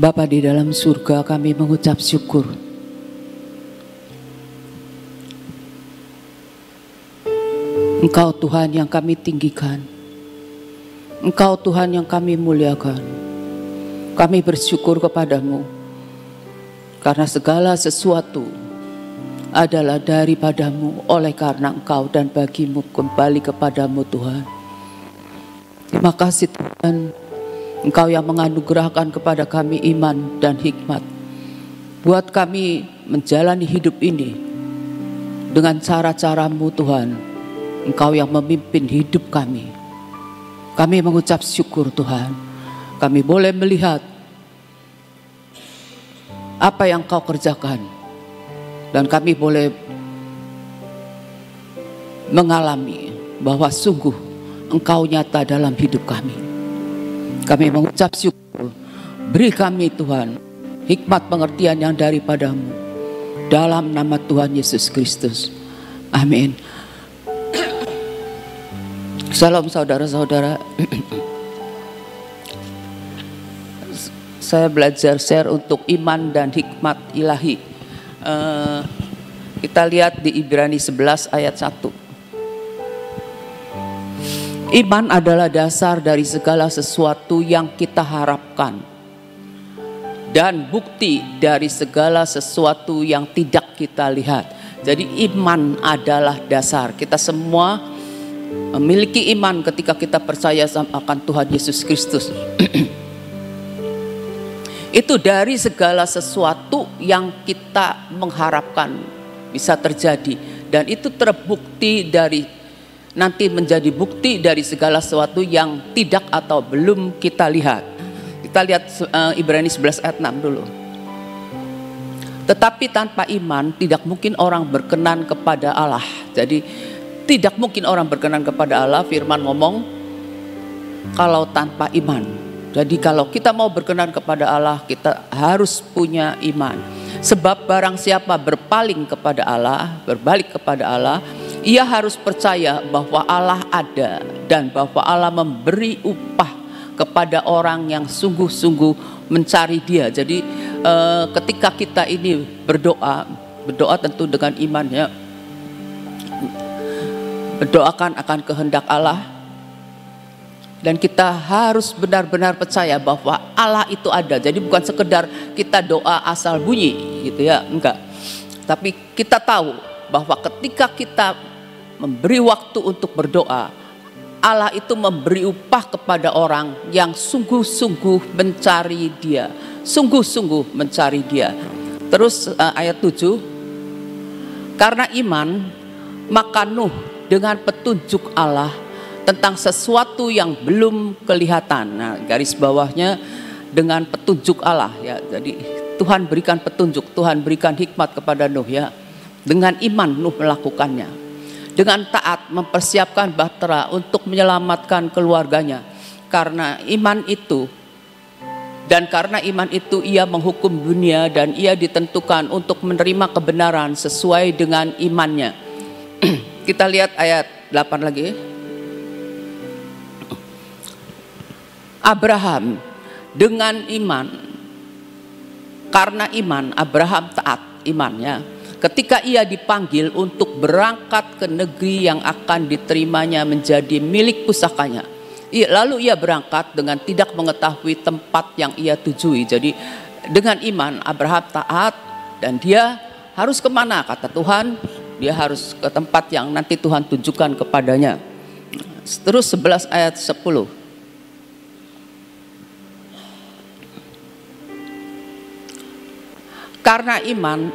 Bapa di dalam surga, kami mengucap syukur. Engkau Tuhan yang kami tinggikan. Engkau Tuhan yang kami muliakan. Kami bersyukur kepadamu karena segala sesuatu adalah daripadamu, oleh karena Engkau dan bagimu kembali kepadamu Tuhan. Terima kasih Tuhan, Engkau yang menganugerahkan kepada kami iman dan hikmat, buat kami menjalani hidup ini dengan cara-caramu Tuhan. Engkau yang memimpin hidup kami. Kami mengucap syukur Tuhan. Kami boleh melihat apa yang Kau kerjakan, dan kami boleh mengalami bahwa sungguh Engkau nyata dalam hidup kami. Kami mengucap syukur. Beri kami Tuhan hikmat pengertian yang daripadamu, dalam nama Tuhan Yesus Kristus. Amin. Salam saudara-saudara. Saya belajar share untuk iman dan hikmat ilahi. Kita lihat di Ibrani 11 ayat 1. Iman adalah dasar dari segala sesuatu yang kita harapkan, dan bukti dari segala sesuatu yang tidak kita lihat. Jadi iman adalah dasar. Kita semua memiliki iman ketika kita percaya akan Tuhan Yesus Kristus. Itu dari segala sesuatu yang kita mengharapkan bisa terjadi, dan itu terbukti dari, nanti menjadi bukti dari segala sesuatu yang tidak atau belum kita lihat. Kita lihat Ibrani 11 ayat 6 dulu. Tetapi tanpa iman tidak mungkin orang berkenan kepada Allah. Jadi tidak mungkin orang berkenan kepada Allah. Firman ngomong kalau tanpa iman. Jadi kalau kita mau berkenan kepada Allah, kita harus punya iman. Sebab barang siapa berpaling kepada Allah, berbalik kepada Allah, ia harus percaya bahwa Allah ada dan bahwa Allah memberi upah kepada orang yang sungguh-sungguh mencari Dia. Jadi ketika kita ini berdoa tentu dengan iman ya. Berdoakan akan kehendak Allah, dan kita harus benar-benar percaya bahwa Allah itu ada. Jadi bukan sekedar kita doa asal bunyi gitu ya, enggak. Tapi kita tahu bahwa ketika kita memberi waktu untuk berdoa, Allah itu memberi upah kepada orang yang sungguh-sungguh mencari Dia, sungguh-sungguh mencari Dia. Terus ayat 7, karena iman maka Nuh dengan petunjuk Allah tentang sesuatu yang belum kelihatan. Nah, garis bawahnya dengan petunjuk Allah ya. Jadi Tuhan berikan petunjuk, Tuhan berikan hikmat kepada Nuh ya. Dengan iman Nuh melakukannya. Dengan taat mempersiapkan bahtera untuk menyelamatkan keluarganya. Karena iman itu, dan karena iman itu ia menghukum dunia, dan ia ditentukan untuk menerima kebenaran sesuai dengan imannya. Kita lihat ayat 8 lagi. Abraham dengan iman, karena iman Abraham taat imannya ketika ia dipanggil untuk berangkat ke negeri yang akan diterimanya menjadi milik pusakanya. Lalu ia berangkat dengan tidak mengetahui tempat yang ia tujui. Jadi dengan iman Abraham taat, dan dia harus kemana kata Tuhan, dia harus ke tempat yang nanti Tuhan tunjukkan kepadanya. Terus 11 ayat 10. Karena iman,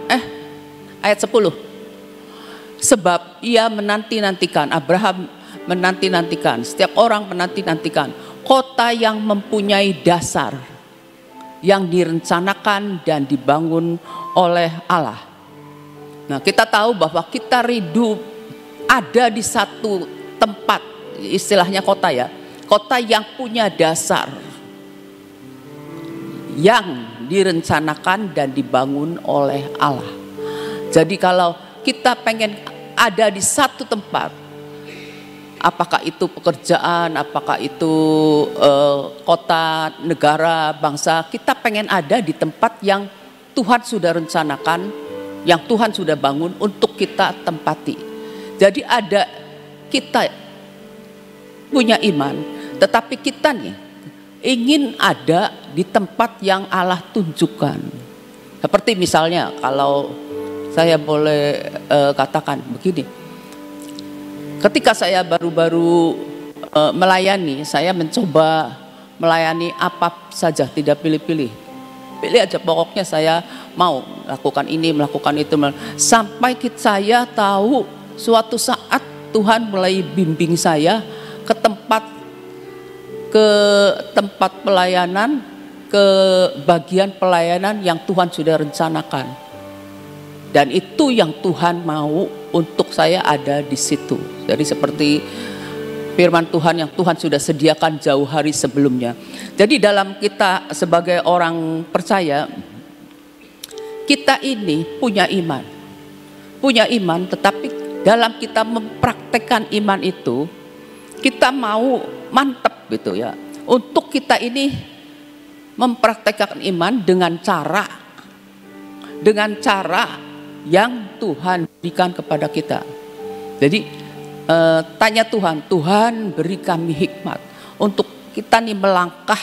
ayat 10. Sebab ia menanti-nantikan, Abraham menanti-nantikan, setiap orang menanti-nantikan kota yang mempunyai dasar, yang direncanakan dan dibangun oleh Allah. Nah, kita tahu bahwa kita rindu ada di satu tempat, istilahnya kota ya, kota yang punya dasar, yang direncanakan dan dibangun oleh Allah. Jadi kalau kita pengen ada di satu tempat, apakah itu pekerjaan, apakah itu kota, negara, bangsa, kita pengen ada di tempat yang Tuhan sudah rencanakan, yang Tuhan sudah bangun untuk kita tempati. Jadi ada kita punya iman, tetapi kita nih ingin ada di tempat yang Allah tunjukkan. Seperti misalnya kalau saya boleh katakan begini, ketika saya baru-baru melayani, saya mencoba melayani apa saja, tidak pilih-pilih. Pilih aja, pokoknya saya mau melakukan ini, melakukan itu. Sampai saya tahu suatu saat Tuhan mulai bimbing saya ke tempat pelayanan, ke bagian pelayanan yang Tuhan sudah rencanakan. Dan itu yang Tuhan mau untuk saya ada di situ. Jadi seperti firman Tuhan yang Tuhan sudah sediakan jauh hari sebelumnya. Jadi dalam kita sebagai orang percaya, kita ini punya iman. Punya iman, tetapi dalam kita mempraktekkan iman itu, kita mau mantap gitu ya. Untuk kita ini mempraktekkan iman dengan cara yang Tuhan berikan kepada kita. Jadi tanya Tuhan, Tuhan beri kami hikmat untuk kita nih melangkah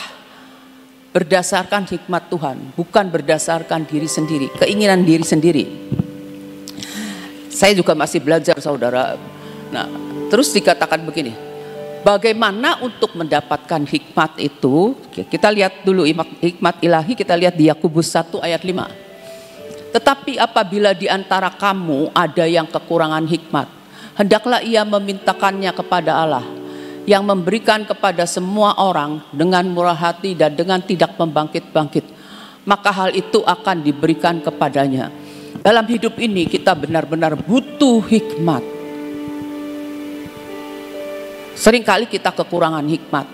berdasarkan hikmat Tuhan, bukan berdasarkan diri sendiri, keinginan diri sendiri. Saya juga masih belajar, saudara. Nah, terus dikatakan begini, bagaimana untuk mendapatkan hikmat itu? Kita lihat dulu hikmat ilahi, kita lihat di Yakobus 1 ayat 5. Tetapi apabila di antara kamu ada yang kekurangan hikmat, hendaklah ia memintakannya kepada Allah, yang memberikan kepada semua orang dengan murah hati dan dengan tidak membangkit-bangkit. Maka hal itu akan diberikan kepadanya. Dalam hidup ini kita benar-benar butuh hikmat. Seringkali kita kekurangan hikmat,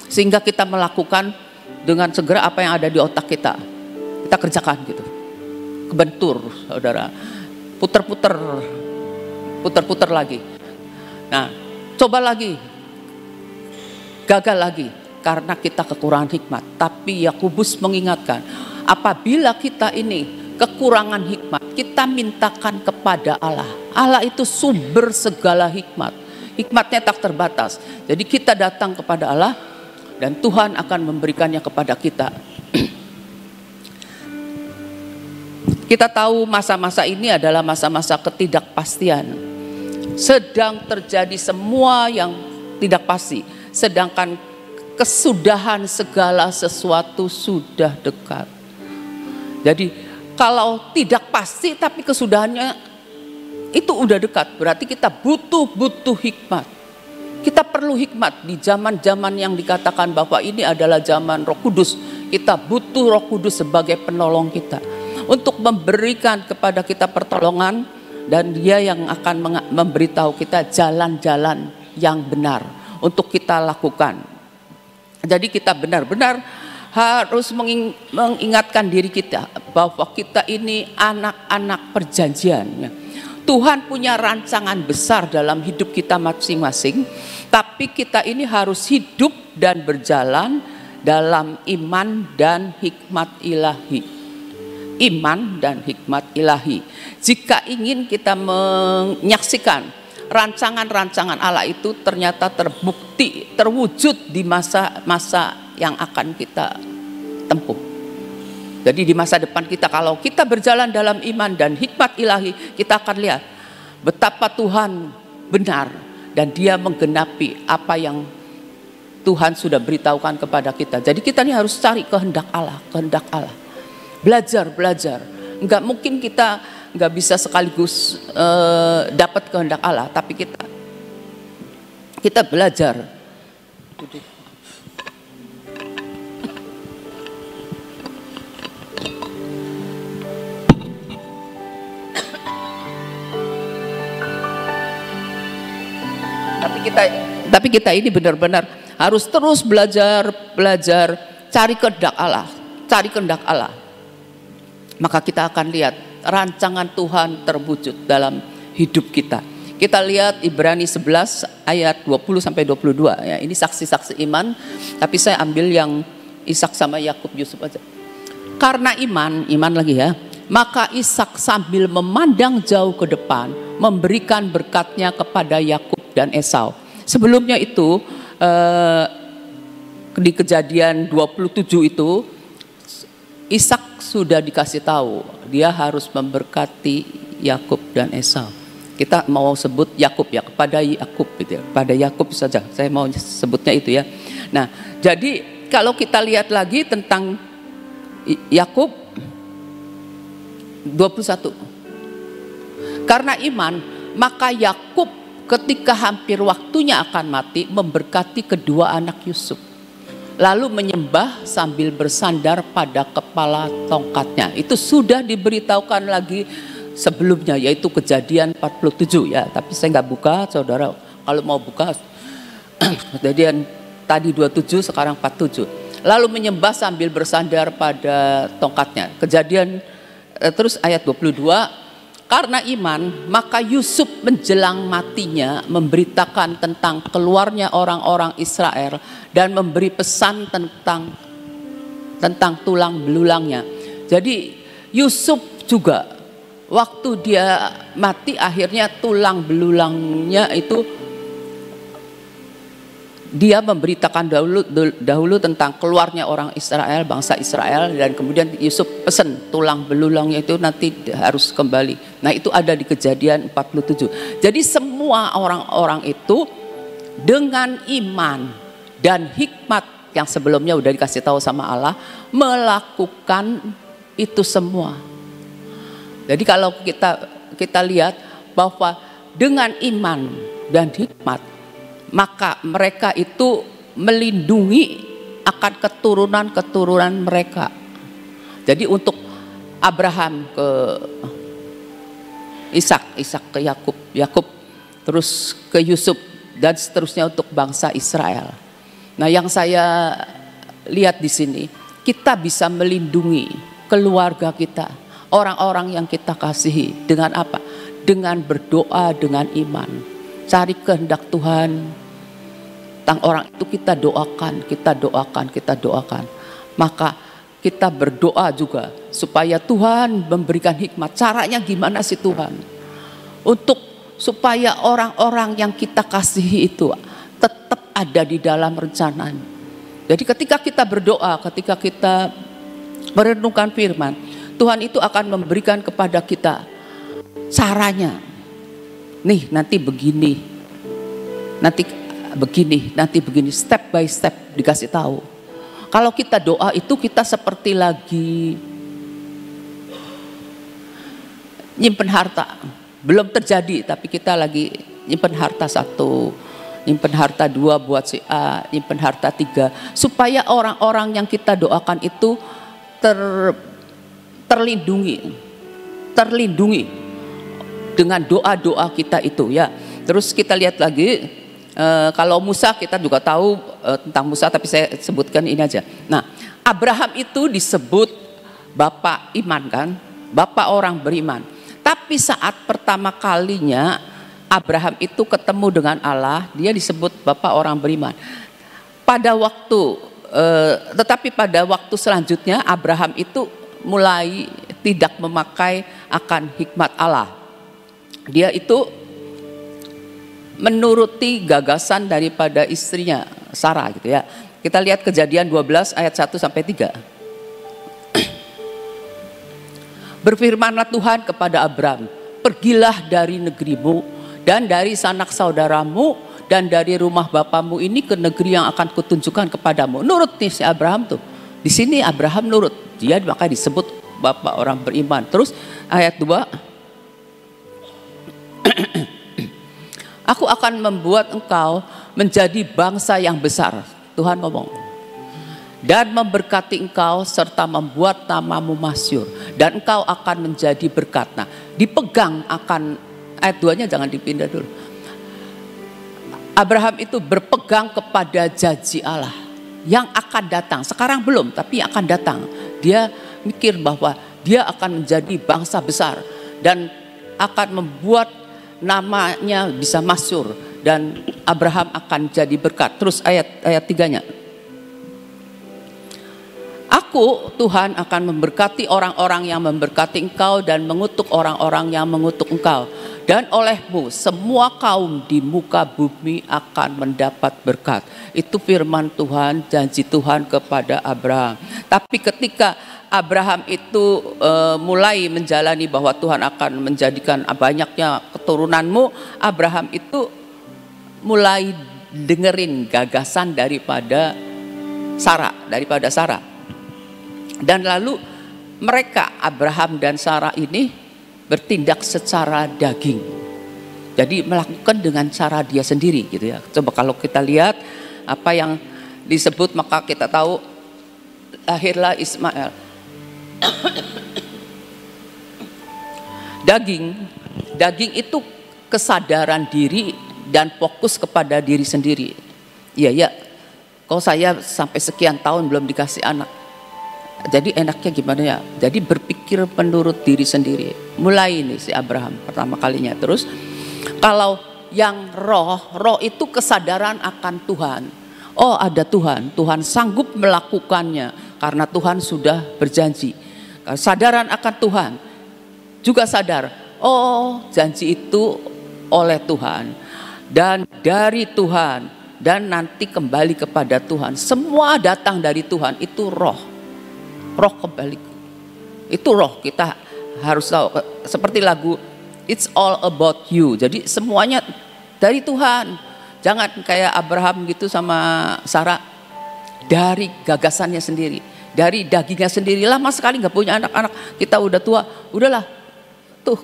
sehingga kita melakukan dengan segera apa yang ada di otak kita. Kita kerjakan gitu. Kebentur, saudara, puter-puter lagi. Nah, coba lagi, gagal lagi karena kita kekurangan hikmat. Tapi Yakobus mengingatkan, apabila kita ini kekurangan hikmat, kita mintakan kepada Allah. Allah itu sumber segala hikmat. Hikmatnya tak terbatas. Jadi kita datang kepada Allah dan Tuhan akan memberikannya kepada kita. Kita tahu masa-masa ini adalah masa-masa ketidakpastian. Sedang terjadi semua yang tidak pasti. Sedangkan kesudahan segala sesuatu sudah dekat. Jadi kalau tidak pasti tapi kesudahannya itu udah dekat, berarti kita butuh hikmat. Kita perlu hikmat di zaman-zaman yang dikatakan bahwa ini adalah zaman Roh Kudus. Kita butuh Roh Kudus sebagai penolong kita untuk memberikan kepada kita pertolongan, dan Dia yang akan memberitahu kita jalan-jalan yang benar untuk kita lakukan. Jadi kita benar-benar harus mengingatkan diri kita bahwa kita ini anak-anak perjanjian. Tuhan punya rancangan besar dalam hidup kita masing-masing, tapi kita ini harus hidup dan berjalan dalam iman dan hikmat ilahi. Iman dan hikmat ilahi. Jika ingin kita menyaksikan rancangan-rancangan Allah itu ternyata terbukti, terwujud di masa-masa yang akan kita tempuh. Jadi di masa depan kita, kalau kita berjalan dalam iman dan hikmat ilahi, kita akan lihat betapa Tuhan benar dan Dia menggenapi apa yang Tuhan sudah beritahukan kepada kita. Jadi kita ini harus cari kehendak Allah, kehendak Allah. Belajar. Enggak mungkin kita enggak bisa sekaligus dapat kehendak Allah, tapi kita belajar. Tapi kita ini benar-benar harus terus belajar, cari kehendak Allah. Maka kita akan lihat rancangan Tuhan terwujud dalam hidup kita. Kita lihat Ibrani 11 ayat 20 sampai 22 ya. Ini saksi-saksi iman, tapi saya ambil yang Ishak sama Yakub Yusuf aja. Karena iman lagi ya. Maka Ishak sambil memandang jauh ke depan memberikan berkatnya kepada Yakub dan Esau. Sebelumnya itu di Kejadian 27 itu Ishak sudah dikasih tahu dia harus memberkati Yakub dan Esau. Kita mau sebut Yakub ya, kepada Yakub gitu ya. Pada Yakub saja. Saya mau sebutnya itu ya. Nah, jadi kalau kita lihat lagi tentang Yakub 21. Karena iman, maka Yakub ketika hampir waktunya akan mati memberkati kedua anak Yusuf. Lalu menyembah sambil bersandar pada kepala tongkatnya. Itu sudah diberitahukan lagi sebelumnya, yaitu Kejadian 47 ya. Tapi saya nggak buka, saudara. Kalau mau buka, Kejadian tadi 27, sekarang 47. Lalu menyembah sambil bersandar pada tongkatnya. Kejadian terus ayat 22. Karena iman, maka Yusuf menjelang matinya memberitakan tentang keluarnya orang-orang Israel dan memberi pesan tentang tulang belulangnya. Jadi Yusuf juga waktu dia mati akhirnya tulang belulangnya itu dia memberitakan dahulu tentang keluarnya orang Israel, bangsa Israel, dan kemudian Yusuf pesen tulang belulangnya itu nanti harus kembali. Nah, itu ada di Kejadian 47. Jadi semua orang-orang itu dengan iman dan hikmat yang sebelumnya udah dikasih tahu sama Allah melakukan itu semua. Jadi kalau kita lihat bahwa dengan iman dan hikmat, maka mereka itu melindungi akan keturunan mereka. Jadi untuk Abraham ke Ishak ke Yakub terus ke Yusuf dan seterusnya untuk bangsa Israel. Nah, yang saya lihat di sini, kita bisa melindungi keluarga kita, orang-orang yang kita kasihi dengan apa? Dengan berdoa, dengan iman. Cari kehendak Tuhan tentang orang itu, kita doakan. Maka kita berdoa juga supaya Tuhan memberikan hikmat. Caranya gimana sih Tuhan? Untuk supaya orang-orang yang kita kasihi itu tetap ada di dalam rencana. Jadi ketika kita berdoa, ketika kita merenungkan firman, Tuhan itu akan memberikan kepada kita caranya. Nih nanti begini, nanti begini, step by step dikasih tahu. Kalau kita doa itu kita seperti lagi nyimpen harta, belum terjadi tapi kita lagi nyimpen harta 1, nyimpen harta 2 buat si A, nyimpen harta 3, supaya orang-orang yang kita doakan itu terlindungi dengan doa-doa kita itu ya. Terus kita lihat lagi kalau Musa, kita juga tahu tentang Musa, tapi saya sebutkan ini aja. Nah, Abraham itu disebut bapak iman kan, bapak orang beriman. Tapi saat pertama kalinya Abraham itu ketemu dengan Allah, dia disebut bapak orang beriman. Tetapi pada waktu selanjutnya Abraham itu mulai tidak memakai akan hikmat Allah. Dia itu menuruti gagasan daripada istrinya Sarah gitu ya. Kita lihat Kejadian 12 ayat 1 sampai 3. Berfirmanlah Tuhan kepada Abram, pergilah dari negerimu dan dari sanak saudaramu dan dari rumah bapamu ini ke negeri yang akan kutunjukkan kepadamu. Nurut nih si Abraham tuh. Di sini Abraham nurut. Dia makanya disebut bapak orang beriman. Terus ayat 2. Aku akan membuat engkau menjadi bangsa yang besar. Tuhan ngomong. Dan memberkati engkau serta membuat namamu masyhur. Dan engkau akan menjadi berkat. Nah, dipegang akan ayat 2-nya jangan dipindah dulu. Abraham itu berpegang kepada janji Allah yang akan datang. Sekarang belum, tapi akan datang. Dia mikir bahwa dia akan menjadi bangsa besar dan akan membuat namanya bisa masyhur dan Abraham akan jadi berkat. Terus ayat 3-nya. Aku Tuhan akan memberkati orang-orang yang memberkati engkau dan mengutuk orang-orang yang mengutuk engkau. Dan olehmu semua kaum di muka bumi akan mendapat berkat. Itu firman Tuhan, janji Tuhan kepada Abraham. Tapi ketika Abraham itu mulai menjalani bahwa Tuhan akan menjadikan banyaknya keturunanmu, Abraham itu mulai dengerin gagasan daripada Sarah. Dan lalu mereka, Abraham dan Sarah ini bertindak secara daging. Jadi melakukan dengan cara dia sendiri gitu ya. Coba kalau kita lihat apa yang disebut, maka kita tahu lahirlah Ismail. Daging itu kesadaran diri dan fokus kepada diri sendiri. Iya ya. Kalau saya sampai sekian tahun belum dikasih anak. Jadi enaknya gimana ya? Jadi berpikir menurut diri sendiri. Mulai ini si Abraham pertama kalinya. Terus kalau yang roh itu kesadaran akan Tuhan. Oh ada Tuhan, Tuhan sanggup melakukannya karena Tuhan sudah berjanji. Kesadaran akan Tuhan. Juga sadar, oh janji itu oleh Tuhan dan dari Tuhan dan nanti kembali kepada Tuhan. Semua datang dari Tuhan, itu roh kembali. Itu roh, kita harus tahu. Seperti lagu It's All About You. Jadi semuanya dari Tuhan. Jangan kayak Abraham gitu sama Sarah, dari gagasannya sendiri, dari dagingnya sendiri. Lama sekali nggak punya anak-anak, kita udah tua, udahlah tuh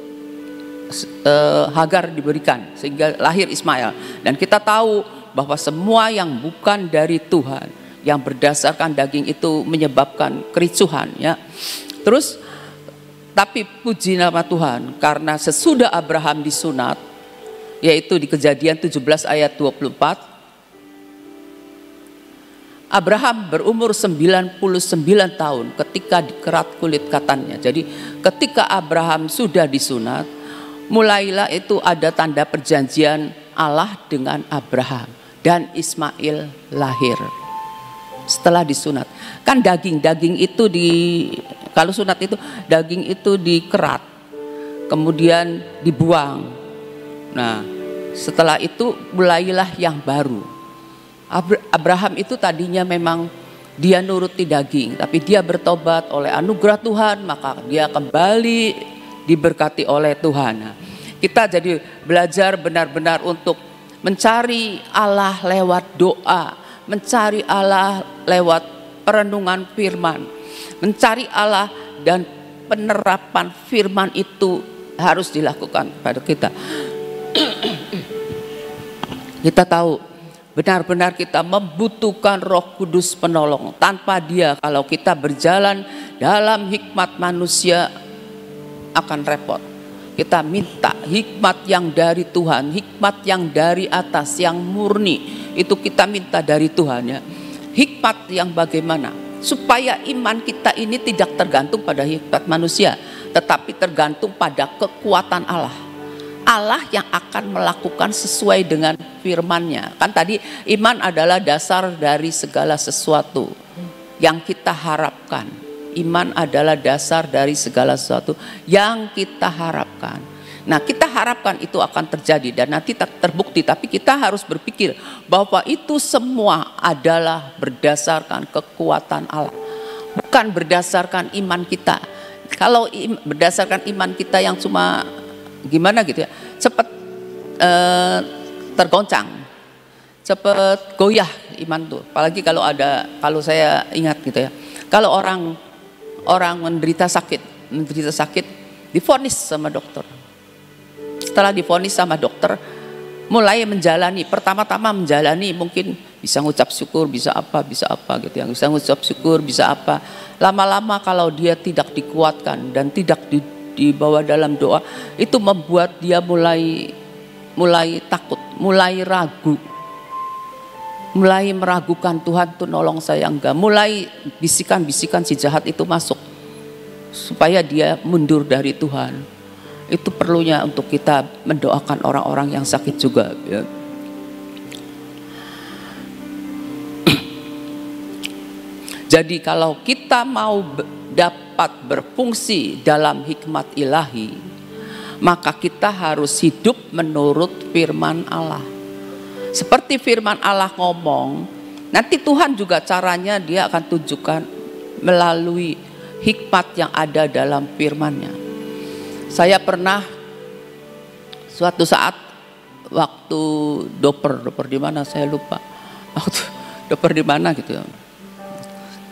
Hagar diberikan sehingga lahir Ismail. Dan kita tahu bahwa semua yang bukan dari Tuhan, yang berdasarkan daging itu menyebabkan kericuhan ya. Terus tapi puji nama Tuhan, karena sesudah Abraham disunat, yaitu di Kejadian 17 ayat 24, Abraham berumur 99 tahun ketika dikerat kulit katannya. Jadi ketika Abraham sudah disunat, mulailah itu ada tanda perjanjian Allah dengan Abraham, dan Ismail lahir setelah disunat. Kan daging itu kalau sunat itu daging itu dikerat, kemudian dibuang. Nah, setelah itu mulailah yang baru. Abraham itu tadinya memang dia nuruti daging, tapi dia bertobat oleh anugerah Tuhan, maka dia kembali diberkati oleh Tuhan. Nah, kita jadi belajar benar-benar untuk mencari Allah lewat doa, mencari Allah lewat perenungan firman, mencari Allah dan penerapan firman itu harus dilakukan pada kita. Kita tahu benar-benar kita membutuhkan Roh Kudus penolong. Tanpa Dia, kalau kita berjalan dalam hikmat manusia akan repot. Kita minta hikmat yang dari Tuhan, hikmat yang dari atas, yang murni. Itu kita minta dari Tuhan ya. Hikmat yang bagaimana? Supaya iman kita ini tidak tergantung pada hikmat manusia, tetapi tergantung pada kekuatan Allah. Allah yang akan melakukan sesuai dengan firman-Nya. Kan tadi iman adalah dasar dari segala sesuatu yang kita harapkan. Iman adalah dasar dari segala sesuatu yang kita harapkan. Nah, kita harapkan itu akan terjadi dan nanti terbukti. Tapi kita harus berpikir bahwa itu semua adalah berdasarkan kekuatan Allah, bukan berdasarkan iman kita. Kalau berdasarkan iman kita yang cuma gimana gitu ya, cepat tergoncang, cepat goyah iman tuh. Apalagi kalau saya ingat gitu ya, kalau orang menderita sakit, divonis sama dokter. Setelah divonis sama dokter, mulai menjalani, pertama-tama menjalani mungkin bisa ngucap syukur, bisa apa gitu ya, bisa ngucap syukur, bisa apa. Lama-lama kalau dia tidak dikuatkan dan tidak dibawa dalam doa, itu membuat dia mulai takut, mulai ragu, mulai meragukan, Tuhan tuh nolong saya enggak. Mulai bisikan-bisikan si jahat itu masuk supaya dia mundur dari Tuhan. Itu perlunya untuk kita mendoakan orang-orang yang sakit juga, ya. Jadi kalau kita mau dapat berfungsi dalam hikmat ilahi, maka kita harus hidup menurut firman Allah. Seperti firman Allah ngomong, nanti Tuhan juga caranya dia akan tunjukkan melalui hikmat yang ada dalam firman-Nya. Saya pernah suatu saat waktu doper di mana saya lupa. Waktu doper di mana gitu ya.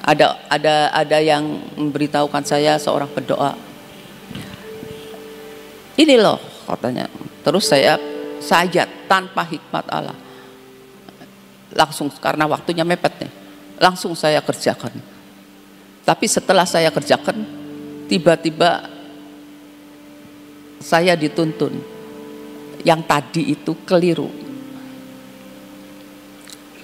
Ada yang memberitahukan saya, seorang pendoa. Ini loh katanya. Terus saya saja tanpa hikmat Allah. Langsung karena waktunya mepet nih. Langsung saya kerjakan. Tapi setelah saya kerjakan, tiba-tiba saya dituntun. Yang tadi itu keliru.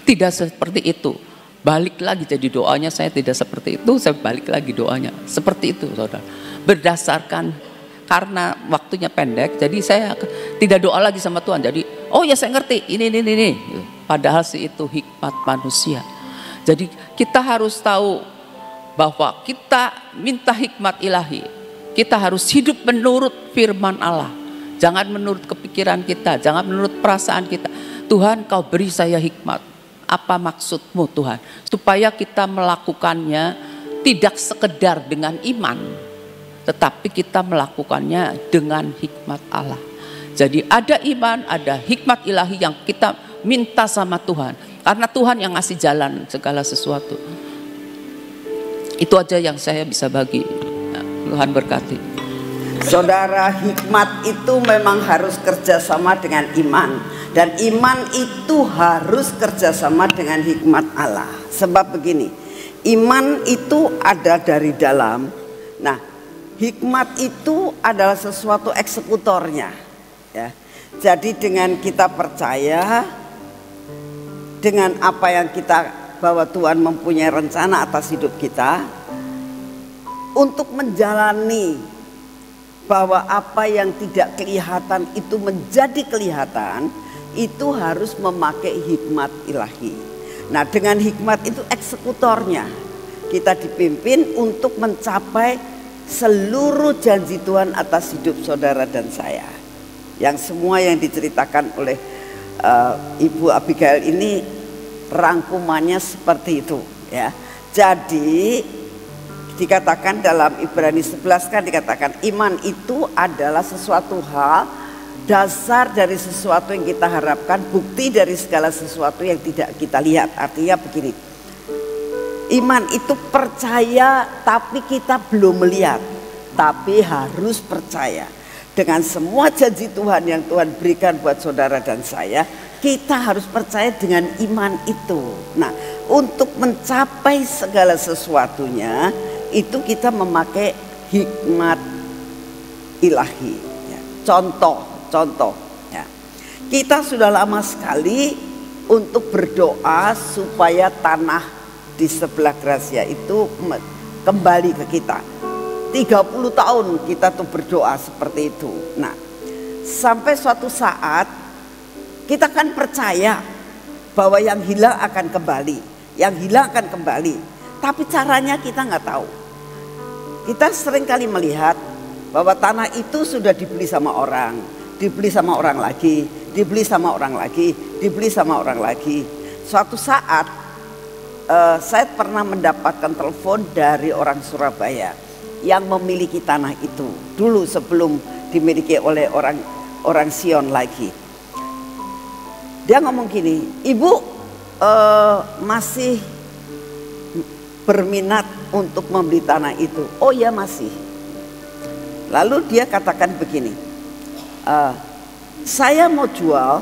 Tidak seperti itu. Balik lagi, jadi doanya saya tidak seperti itu, saya balik lagi doanya seperti itu, saudara. Berdasarkan karena waktunya pendek, jadi saya tidak doa lagi sama Tuhan. Jadi oh ya saya ngerti ini. Padahal sih itu hikmat manusia. Jadi kita harus tahu bahwa kita minta hikmat ilahi. Kita harus hidup menurut firman Allah. Jangan menurut kepikiran kita, jangan menurut perasaan kita. Tuhan, kau beri saya hikmat. Apa maksudmu Tuhan? Supaya kita melakukannya tidak sekedar dengan iman, tetapi kita melakukannya dengan hikmat Allah. Jadi ada iman, ada hikmat ilahi yang kita minta sama Tuhan. Karena Tuhan yang ngasih jalan segala sesuatu. Itu aja yang saya bisa bagi. Nah, Tuhan berkati. Saudara, hikmat itu memang harus kerjasama dengan iman. Dan iman itu harus kerjasama dengan hikmat Allah. Sebab begini, iman itu ada dari dalam. Nah, hikmat itu adalah sesuatu eksekutornya, ya. Jadi dengan kita percaya dengan apa yang kita, bahwa Tuhan mempunyai rencana atas hidup kita, untuk menjalani bahwa apa yang tidak kelihatan itu menjadi kelihatan, itu harus memakai hikmat ilahi. Nah, dengan hikmat itu eksekutornya, kita dipimpin untuk mencapai seluruh janji Tuhan atas hidup saudara dan saya. Yang semua yang diceritakan oleh Ibu Abigail ini rangkumannya seperti itu, ya. Jadi dikatakan dalam Ibrani 11 kan dikatakan iman itu adalah sesuatu hal, dasar dari sesuatu yang kita harapkan, bukti dari segala sesuatu yang tidak kita lihat. Artinya begini, iman itu percaya tapi kita belum melihat, tapi harus percaya. Dengan semua janji Tuhan yang Tuhan berikan buat saudara dan saya, kita harus percaya dengan iman itu. Nah, untuk mencapai segala sesuatunya, itu kita memakai hikmat ilahi, ya. Contoh ya. Kita sudah lama sekali untuk berdoa supaya tanah di sebelah Gracia itu kembali ke kita. 30 tahun kita tuh berdoa seperti itu. Nah, sampai suatu saat kita kan percaya bahwa yang hilang akan kembali, tapi caranya kita nggak tahu. Kita sering kali melihat bahwa tanah itu sudah dibeli sama orang, dibeli sama orang lagi, dibeli sama orang lagi, dibeli sama orang lagi. Suatu saat saya pernah mendapatkan telepon dari orang Surabaya yang memiliki tanah itu dulu sebelum dimiliki oleh orang Sion lagi. Dia ngomong gini, "Ibu masih berminat untuk membeli tanah itu?" "Oh ya masih." Lalu dia katakan begini, "Saya mau jual."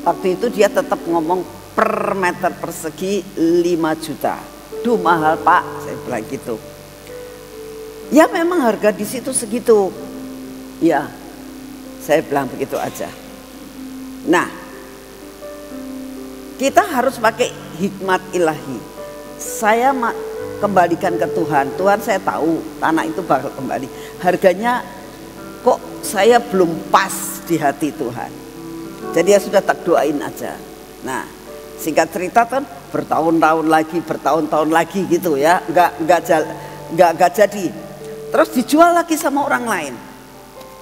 Waktu itu dia tetap ngomong per meter persegi 5 juta. "Duh mahal Pak," saya bilang gitu. "Ya memang harga di situ segitu." "Ya," saya bilang begitu aja. Nah, kita harus pakai hikmat ilahi. Saya kembalikan ke Tuhan. Tuhan, saya tahu tanah itu bakal kembali. Harganya kok saya belum pas di hati Tuhan. Jadi ya sudah, tak doain aja. Nah, singkat cerita kan bertahun-tahun lagi gitu ya, nggak jadi. Terus dijual lagi sama orang lain.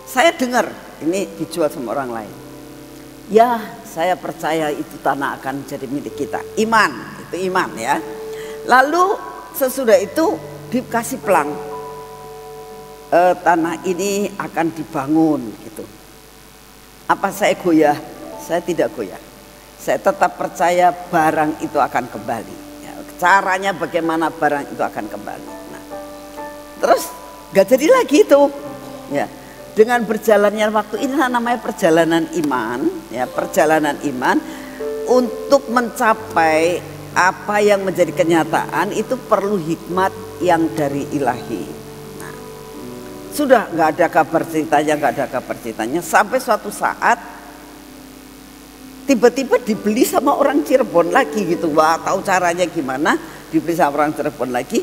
Saya dengar ini dijual sama orang lain. Ya, saya percaya itu tanah akan jadi milik kita. Iman, itu iman ya. Lalu sesudah itu dikasih pelang, tanah ini akan dibangun gitu. Apa saya goyah? Saya tidak goyah. Saya tetap percaya barang itu akan kembali ya, caranya bagaimana barang itu akan kembali. Nah, terus gak jadi lagi itu ya. Dengan berjalannya waktu, ini namanya perjalanan iman ya, perjalanan iman. Untuk mencapai apa yang menjadi kenyataan itu perlu hikmat yang dari ilahi. Nah, sudah nggak ada kabar ceritanya sampai suatu saat tiba-tiba dibeli sama orang Cirebon lagi gitu. Wah, tahu caranya gimana, dibeli sama orang Cirebon lagi.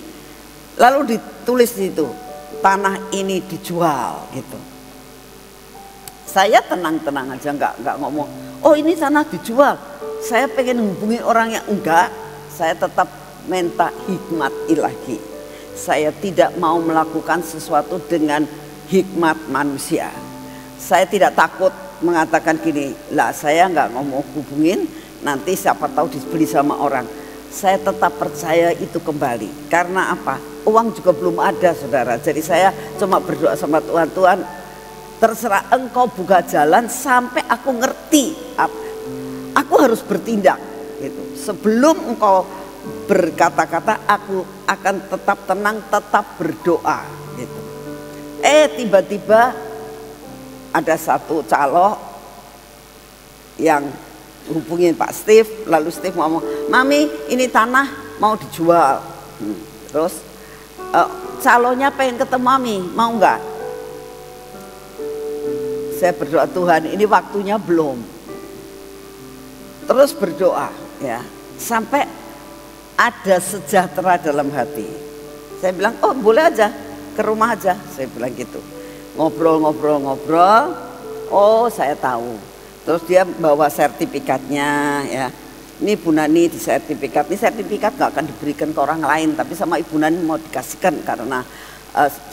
Lalu ditulis di situ, tanah ini dijual gitu. Saya tenang-tenang aja, nggak ngomong, oh ini tanah dijual. Saya pengen hubungi orang yang enggak. Saya tetap minta hikmat ilahi. Saya tidak mau melakukan sesuatu dengan hikmat manusia. Saya tidak takut mengatakan gini, lah saya nggak ngomong hubungin, nanti siapa tahu dibeli sama orang. Saya tetap percaya itu kembali. Karena apa? Uang juga belum ada, saudara. Jadi saya cuma berdoa sama Tuhan, Tuhan terserah engkau buka jalan sampai aku ngerti, aku harus bertindak gitu. Sebelum engkau berkata-kata, aku akan tetap tenang, tetap berdoa gitu. Tiba-tiba ada satu calo yang hubungin Pak Steve, lalu Steve ngomong, Mami ini tanah mau dijual. Terus calonya pengen ketemu Mami, mau nggak? Saya berdoa, Tuhan ini waktunya belum. Terus berdoa ya, sampai ada sejahtera dalam hati. Saya bilang, oh boleh aja, ke rumah aja. Saya bilang gitu. Ngobrol. Oh saya tahu. Terus dia bawa sertifikatnya ya. Ini Ibu Nani di sertifikat. Ini sertifikat gak akan diberikan ke orang lain, tapi sama Ibu Nani mau dikasihkan karena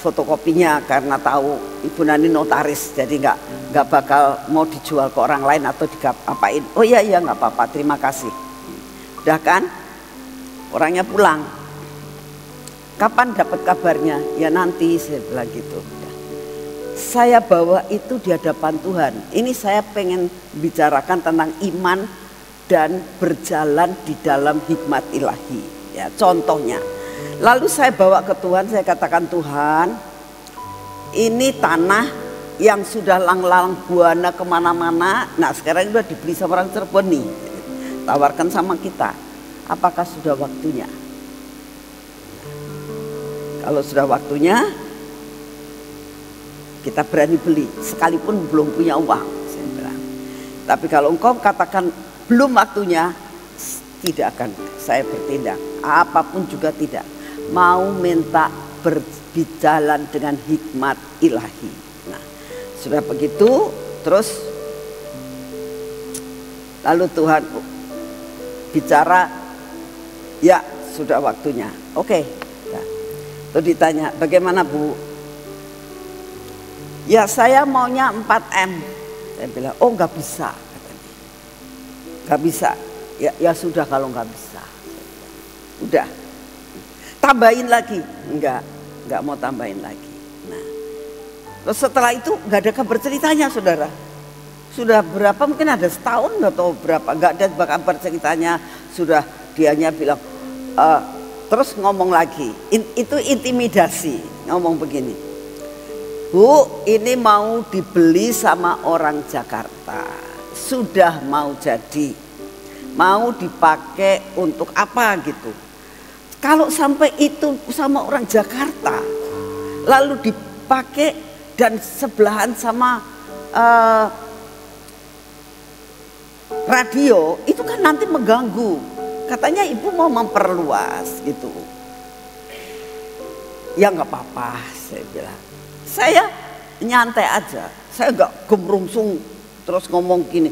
fotokopinya, karena tahu Ibu Nani notaris, jadi nggak bakal mau dijual ke orang lain atau diapain. Oh iya nggak apa-apa, terima kasih. Udah kan, orangnya pulang. Kapan dapat kabarnya? Ya nanti, saya bilang gitu. Saya bawa itu di hadapan Tuhan. Ini saya pengen bicarakan tentang iman dan berjalan di dalam hikmat ilahi. Ya, contohnya. Lalu saya bawa ke Tuhan, saya katakan, Tuhan ini tanah yang sudah lang-lang buana kemana-mana. Nah sekarang sudah dibeli sama orang Cirebon nih, tawarkan sama kita, apakah sudah waktunya? Kalau sudah waktunya kita berani beli, sekalipun belum punya uang, saya bilang. Tapi kalau engkau katakan belum waktunya, tidak akan saya bertindak, apapun juga tidak. Mau minta berjalan dengan hikmat ilahi. Nah, sudah begitu, terus lalu Tuhan bicara, ya sudah waktunya. Oke. Nah, terus ditanya, bagaimana Bu? Ya saya maunya 4M. Saya bilang, oh nggak bisa. Nggak bisa. Ya sudah kalau nggak bisa. Udah. Tambahin lagi, enggak mau tambahin lagi. Nah, terus setelah itu nggak ada kabar ceritanya, saudara. Sudah berapa, mungkin ada setahun atau berapa, nggak ada kabar ceritanya. Sudah dianya bilang, terus ngomong lagi, itu intimidasi, ngomong begini, Bu, ini mau dibeli sama orang Jakarta, sudah mau jadi, mau dipakai untuk apa gitu. Kalau sampai itu sama orang Jakarta, lalu dipakai dan sebelahan sama radio, itu kan nanti mengganggu. Katanya ibu mau memperluas gitu. Ya nggak apa-apa, saya bilang. Saya nyantai aja. Saya nggak gemrungsung terus ngomong gini,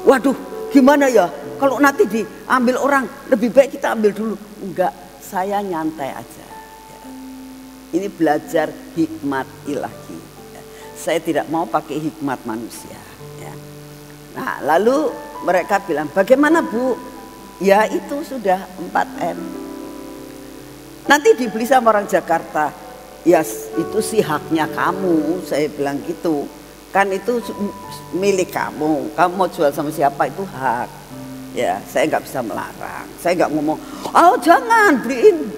waduh gimana ya kalau nanti diambil orang, lebih baik kita ambil dulu. Enggak, saya nyantai aja. Ini belajar hikmat ilahi. Saya tidak mau pakai hikmat manusia. Nah lalu mereka bilang, bagaimana Bu? Ya itu sudah 4M. Nanti dibeli sama orang Jakarta. Ya itu sih haknya kamu, saya bilang gitu. Kan itu milik kamu. Kamu mau jual sama siapa itu hak. Ya saya nggak bisa melarang. Saya nggak ngomong, oh jangan beliin.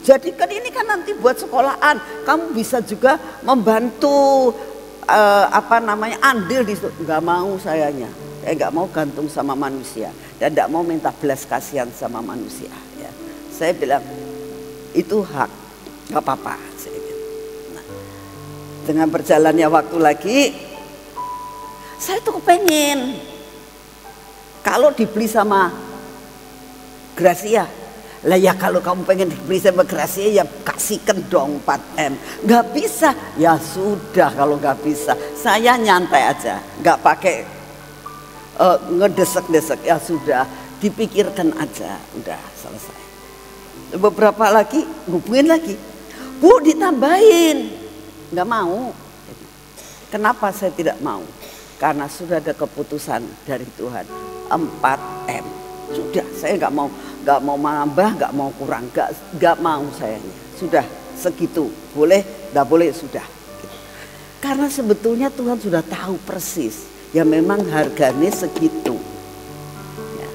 Jadi kan ini kan nanti buat sekolahan. Kamu bisa juga membantu andil di situ. Nggak mau sayanya. Saya nggak mau gantung sama manusia dan nggak mau minta belas kasihan sama manusia. Ya. Saya bilang itu hak, nggak apa-apa. Nah, dengan berjalannya waktu lagi, saya tuh kepengen kalau dibeli sama Gracia. Lah ya kalau kamu pengen dibeli sama Gracia ya kasihkan dong 4M. Nggak bisa, ya sudah kalau nggak bisa. Saya nyantai aja, nggak pakai ngedesek-desek, ya sudah dipikirkan aja, udah selesai. Beberapa lagi hubungin lagi, Bu ditambahin, nggak mau. Kenapa saya tidak mau? Karena sudah ada keputusan dari Tuhan 4M. Sudah, saya nggak mau menambah, nggak mau kurang, nggak mau sayanya. Sudah segitu, boleh, nggak boleh sudah. Karena sebetulnya Tuhan sudah tahu persis. Ya memang harganya segitu. Ya.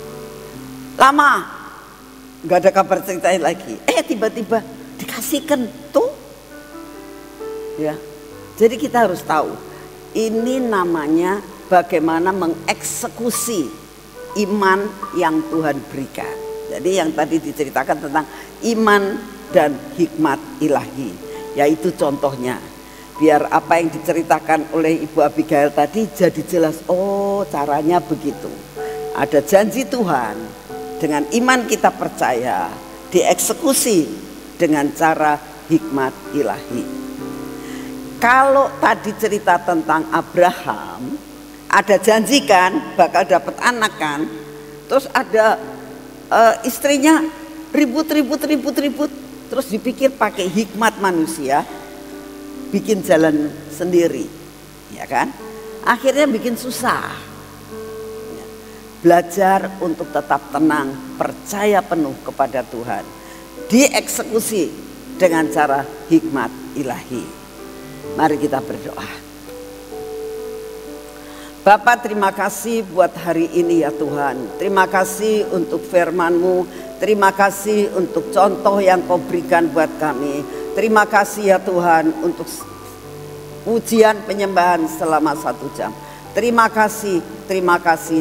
Lama nggak ada kabar ceritain lagi. Tiba-tiba dikasihkan tuh. Ya. Jadi kita harus tahu. Ini namanya bagaimana mengeksekusi iman yang Tuhan berikan. Jadi yang tadi diceritakan tentang iman dan hikmat ilahi. Yaitu contohnya. Biar apa yang diceritakan oleh Ibu Abigail tadi jadi jelas, oh caranya begitu. Ada janji Tuhan, dengan iman kita percaya, dieksekusi dengan cara hikmat ilahi. Kalau tadi cerita tentang Abraham, ada janji kan bakal dapat anak kan, terus ada istrinya ribut, terus dipikir pakai hikmat manusia, bikin jalan sendiri, ya kan? Akhirnya bikin susah. Belajar untuk tetap tenang, percaya penuh kepada Tuhan, dieksekusi dengan cara hikmat ilahi. Mari kita berdoa. Bapak, terima kasih buat hari ini ya Tuhan. Terima kasih untuk firman-Mu. Terima kasih untuk contoh yang Kau berikan buat kami. Terima kasih ya Tuhan untuk ujian penyembahan selama 1 jam. Terima kasih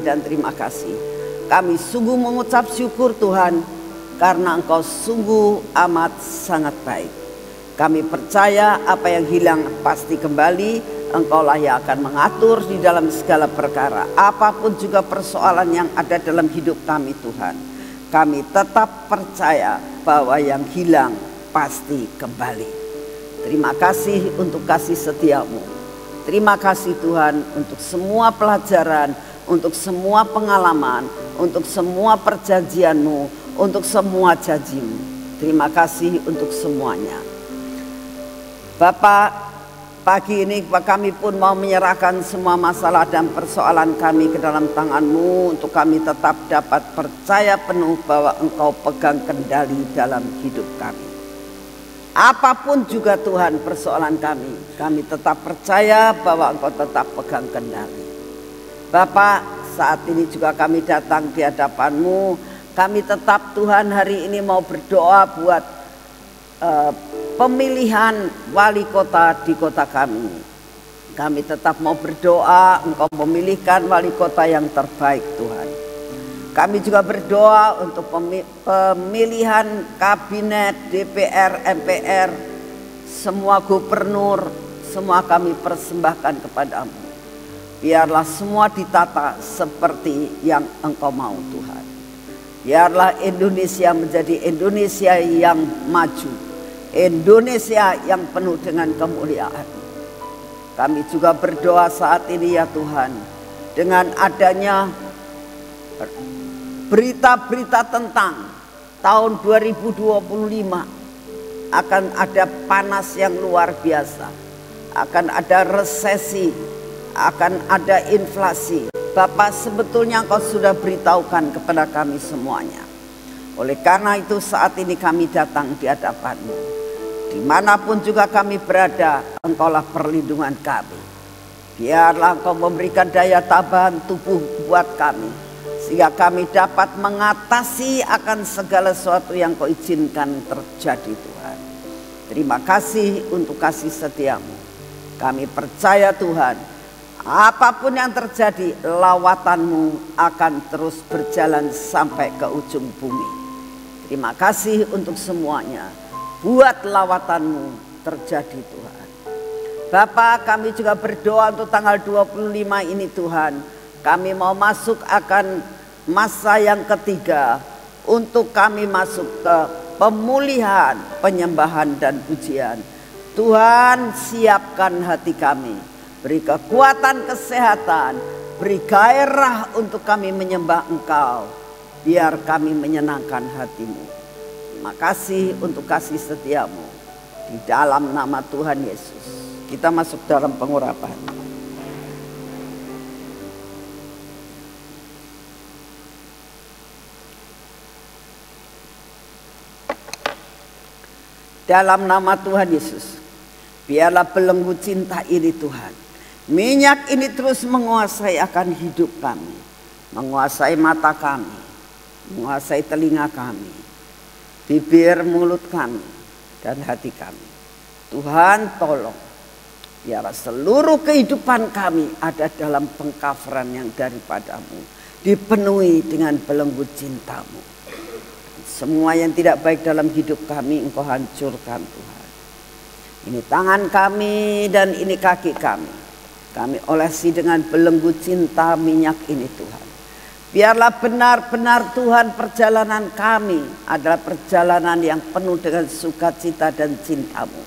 dan terima kasih. Kami sungguh mengucap syukur Tuhan karena Engkau sungguh amat sangat baik. Kami percaya apa yang hilang pasti kembali. Engkaulah yang akan mengatur di dalam segala perkara. Apapun juga persoalan yang ada dalam hidup kami Tuhan. Kami tetap percaya bahwa yang hilang pasti kembali. Terima kasih untuk kasih setiamu. Terima kasih Tuhan untuk semua pelajaran, untuk semua pengalaman, untuk semua perjanjianmu, untuk semua janjimu. Terima kasih untuk semuanya. Bapak, pagi ini kami pun mau menyerahkan semua masalah dan persoalan kami ke dalam tangan-Mu untuk kami tetap dapat percaya penuh bahwa Engkau pegang kendali dalam hidup kami. Apapun juga Tuhan persoalan kami tetap percaya bahwa Engkau tetap pegang kendali. Bapak, saat ini juga kami datang di hadapan-Mu. Kami tetap Tuhan hari ini mau berdoa buat pemilihan wali kota di kota kami. Kami tetap mau berdoa Engkau memilihkan wali kota yang terbaik Tuhan. Kami juga berdoa untuk pemilihan kabinet, DPR, MPR, semua gubernur, semua kami persembahkan kepadamu. Biarlah semua ditata seperti yang Engkau mau Tuhan. Biarlah Indonesia menjadi Indonesia yang maju, Indonesia yang penuh dengan kemuliaan. Kami juga berdoa saat ini ya Tuhan, dengan adanya berita-berita tentang tahun 2025 akan ada panas yang luar biasa, akan ada resesi, akan ada inflasi. Bapak, sebetulnya Engkau sudah beritahukan kepada kami semuanya. Oleh karena itu saat ini kami datang di hadapan-Mu. Dimanapun juga kami berada, Engkaulah perlindungan kami. Biarlah Engkau memberikan daya tahan tubuh buat kami, sehingga kami dapat mengatasi akan segala sesuatu yang Kau izinkan terjadi Tuhan. Terima kasih untuk kasih setia-Mu. Kami percaya Tuhan, apapun yang terjadi, lawatan-Mu akan terus berjalan sampai ke ujung bumi. Terima kasih untuk semuanya. Buat lawatan-Mu terjadi Tuhan. Bapak, kami juga berdoa untuk tanggal 25 ini Tuhan. Kami mau masuk akan masa yang ketiga untuk kami masuk ke pemulihan, penyembahan dan pujian. Tuhan, siapkan hati kami. Beri kekuatan kesehatan, beri gairah untuk kami menyembah Engkau. Biar kami menyenangkan hati-Mu. Terima kasih untuk kasih setia-Mu. Di dalam nama Tuhan Yesus. Kita masuk dalam pengurapan. Dalam nama Tuhan Yesus, biarlah belenggu cinta ini Tuhan, minyak ini terus menguasai akan hidup kami, menguasai mata kami, menguasai telinga kami, bibir mulut kami, dan hati kami. Tuhan tolong, biarlah seluruh kehidupan kami ada dalam pengcoveran yang daripada-Mu, dipenuhi dengan belenggu cinta-Mu. Semua yang tidak baik dalam hidup kami Engkau hancurkan Tuhan. Ini tangan kami dan ini kaki kami. Kami olesi dengan belenggu cinta minyak ini Tuhan. Biarlah benar-benar Tuhan perjalanan kami adalah perjalanan yang penuh dengan sukacita dan cinta-Mu.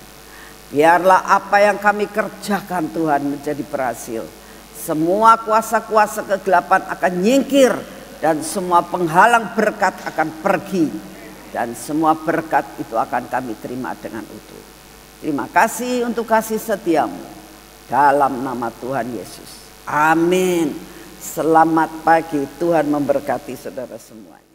Biarlah apa yang kami kerjakan Tuhan menjadi berhasil. Semua kuasa-kuasa kegelapan akan nyingkir. Dan semua penghalang berkat akan pergi. Dan semua berkat itu akan kami terima dengan utuh. Terima kasih untuk kasih setia-Mu. Dalam nama Tuhan Yesus. Amin. Selamat pagi. Tuhan memberkati saudara semuanya.